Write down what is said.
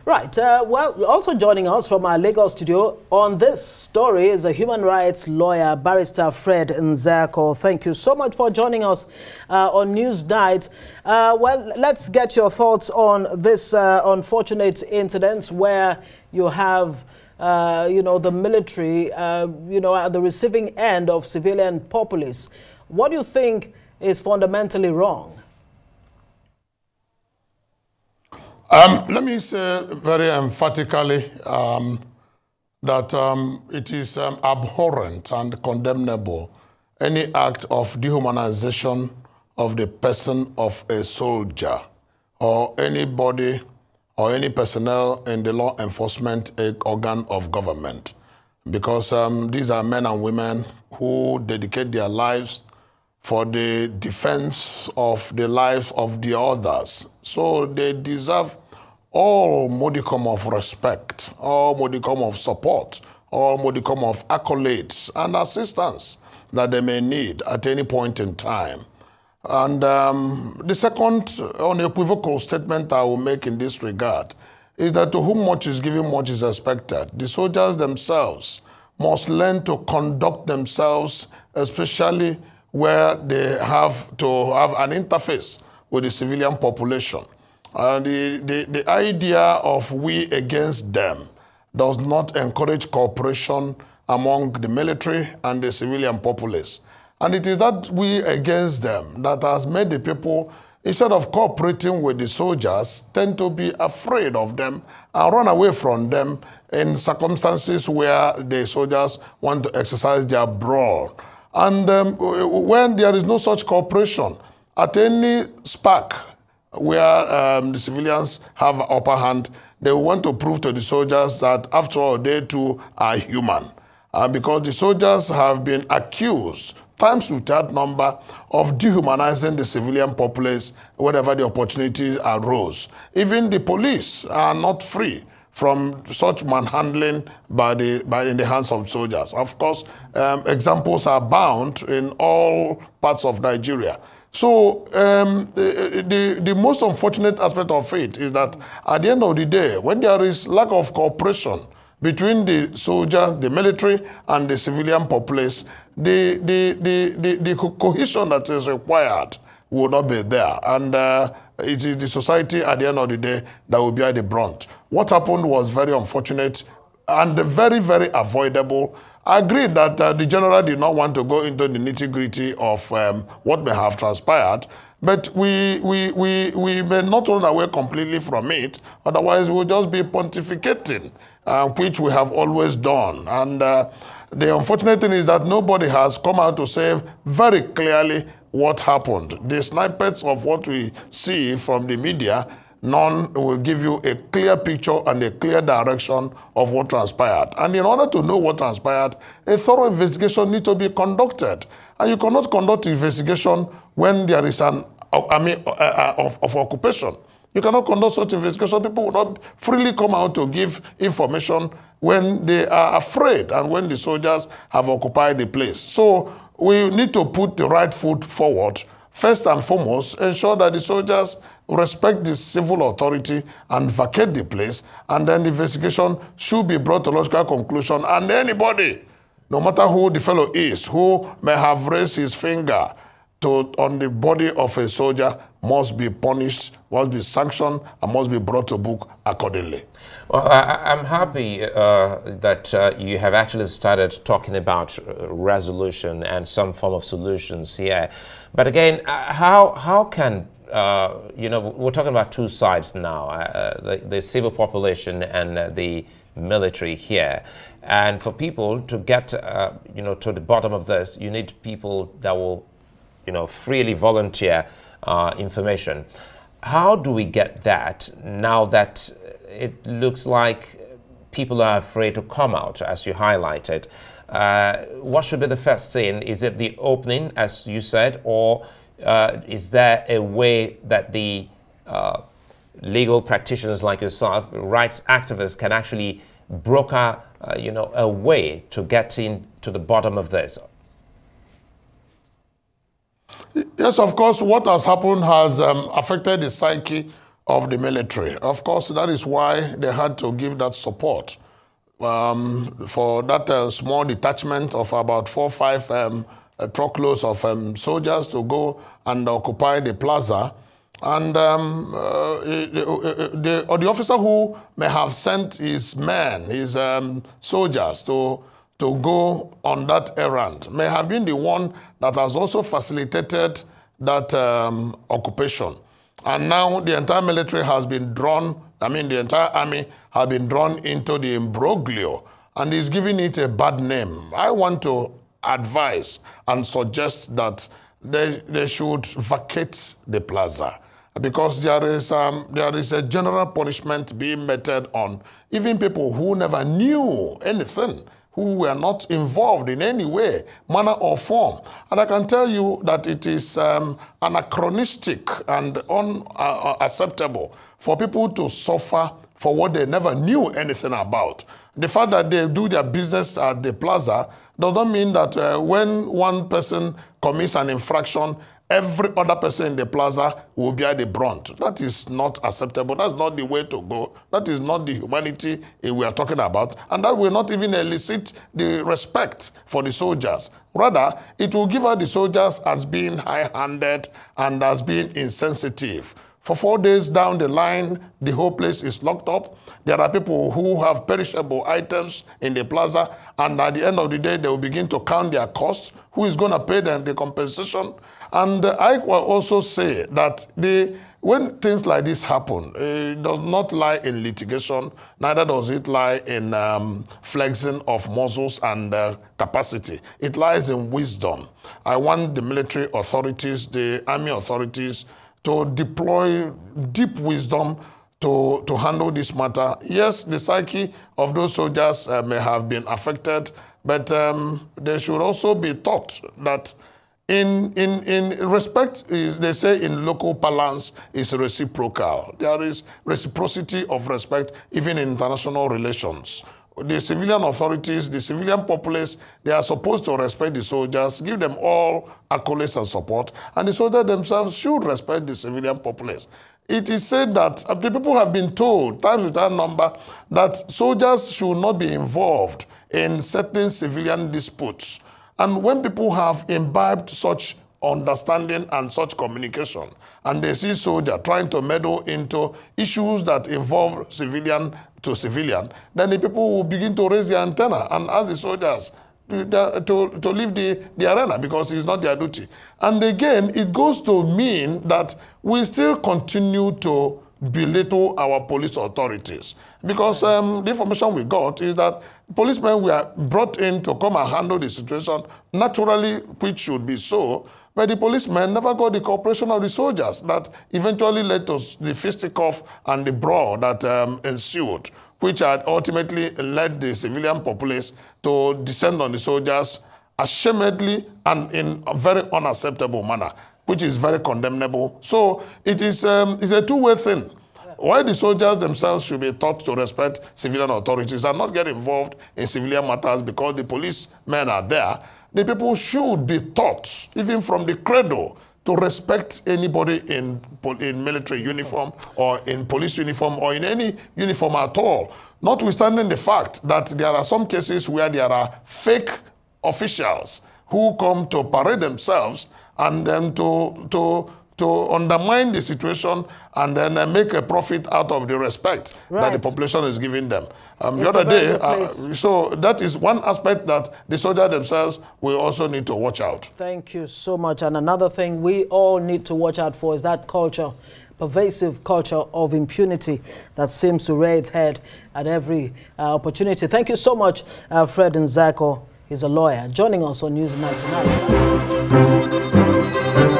Right. Well, also joining us from our Lagos studio on this story is a human rights lawyer, Barrister Fred Nzeako. Thank you so much for joining us on Newsnight. Well, let's get your thoughts on this unfortunate incident where you have, the military, at the receiving end of civilian populace. What do you think is fundamentally wrong? Let me say very emphatically that it is abhorrent and condemnable, any act of dehumanization of the person of a soldier or anybody or any personnel in the law enforcement organ of government. Because these are men and women who dedicate their lives for the defense of the lives of the others. So they deserve all modicum of respect, all modicum of support, all modicum of accolades and assistance that they may need at any point in time. And the second unequivocal statement I will make in this regard is that to whom much is given, much is expected. The soldiers themselves must learn to conduct themselves, especially where they have to have an interface with the civilian population. The idea of we against them does not encourage cooperation among the military and the civilian populace. And it is that we against them that has made the people, instead of cooperating with the soldiers, tend to be afraid of them and run away from them in circumstances where the soldiers want to exercise their brawl. And when there is no such cooperation, at any spark where the civilians have upper hand, they want to prove to the soldiers that, after all, they too are human. Because the soldiers have been accused, times without number, of dehumanizing the civilian populace whenever the opportunity arose. Even the police are not free from such manhandling in the hands of soldiers. Of course, examples are bound in all parts of Nigeria. So the most unfortunate aspect of it is that at the end of the day, when there is lack of cooperation between the soldiers, the military, and the civilian populace, the cohesion that is required will not be there. And it is the society at the end of the day that will bear the brunt. What happened was very unfortunate and very, very avoidable. I agree that the general did not want to go into the nitty-gritty of what may have transpired, but we may not run away completely from it. Otherwise, we'll just be pontificating, which we have always done. And the unfortunate thing is that nobody has come out to say very clearly what happened. The snippets of what we see from the media, none will give you a clear picture and a clear direction of what transpired. And in order to know what transpired, a thorough investigation needs to be conducted. And you cannot conduct investigation when there is an army of occupation. You cannot conduct such investigation. People will not freely come out to give information when they are afraid and when the soldiers have occupied the place. So we need to put the right foot forward. First and foremost, ensure that the soldiers respect the civil authority and vacate the place, and then the investigation should be brought to logical conclusion. And anybody, no matter who the fellow is, who may have raised his finger on the body of a soldier, must be punished, must be sanctioned, and must be brought to book accordingly. Well, I'm happy that you have actually started talking about resolution and some form of solutions here. But again, how can, we're talking about two sides now, the civil population and the military here. And for people to get, to the bottom of this, you need people that will, freely volunteer information. How do we get that now that it looks like people are afraid to come out, as you highlighted? What should be the first thing? Is it the opening, as you said, or is there a way that the legal practitioners like yourself, rights activists, can actually broker, a way to get into the bottom of this? Yes, of course, what has happened has affected the psyche of the military. Of course, that is why they had to give that support for that small detachment of about 4 or 5 truckloads of soldiers to go and occupy the plaza. And the officer who may have sent his men, his soldiers to go on that errand may have been the one that has also facilitated that occupation. And now the entire military has been drawn, the entire army has been drawn into the imbroglio and is giving it a bad name. I want to advise and suggest that they should vacate the plaza, because there is a general punishment being meted on even people who never knew anything, who were not involved in any way, manner or form. And I can tell you that it is anachronistic and unacceptable for people to suffer for what they never knew anything about. The fact that they do their business at the plaza does not mean that when one person commits an infraction, every other person in the plaza will bear the brunt. That is not acceptable. That's not the way to go. That is not the humanity we are talking about. And that will not even elicit the respect for the soldiers. Rather, it will give out the soldiers as being high-handed and as being insensitive. For 4 days down the line, the whole place is locked up. There are people who have perishable items in the plaza, and at the end of the day, they will begin to count their costs. Who is going to pay them the compensation? And I will also say that when things like this happen, it does not lie in litigation, neither does it lie in flexing of muscles and capacity. It lies in wisdom. I want the military authorities, the army authorities, to deploy deep wisdom to handle this matter. Yes, the psyche of those soldiers may have been affected, but they should also be taught that in respect, they say in local parlance, is reciprocal. There is reciprocity of respect even in international relations. The civilian authorities, the civilian populace, they are supposed to respect the soldiers, give them all accolades and support, and the soldiers themselves should respect the civilian populace. It is said that the people have been told, times without number, that soldiers should not be involved in certain civilian disputes. And when people have imbibed such understanding and such communication, and they see soldier trying to meddle into issues that involve civilian to civilian, then the people will begin to raise their antenna and ask the soldiers to leave the arena, because it's not their duty. And again, it goes to mean that we still continue to belittle our police authorities, because the information we got is that policemen were brought in to come and handle the situation, naturally, which should be so, but the policemen never got the cooperation of the soldiers that eventually led to the fisticuff and the brawl that ensued, which had ultimately led the civilian populace to descend on the soldiers ashamedly and in a very unacceptable manner, which is very condemnable. So it is it's a two-way thing. Why the soldiers themselves should be taught to respect civilian authorities and not get involved in civilian matters because the policemen are there, the people should be taught, even from the cradle, to respect anybody in military uniform or in police uniform or in any uniform at all. Notwithstanding the fact that there are some cases where there are fake officials who come to parade themselves and then to undermine the situation and then make a profit out of the respect that the population is giving them. The other day, so that is one aspect that the soldiers themselves will also need to watch out. Thank you so much. And another thing we all need to watch out for is that culture, pervasive culture of impunity that seems to rear its head at every opportunity. Thank you so much, Fred Nzeako. He's a lawyer, joining us on News 99.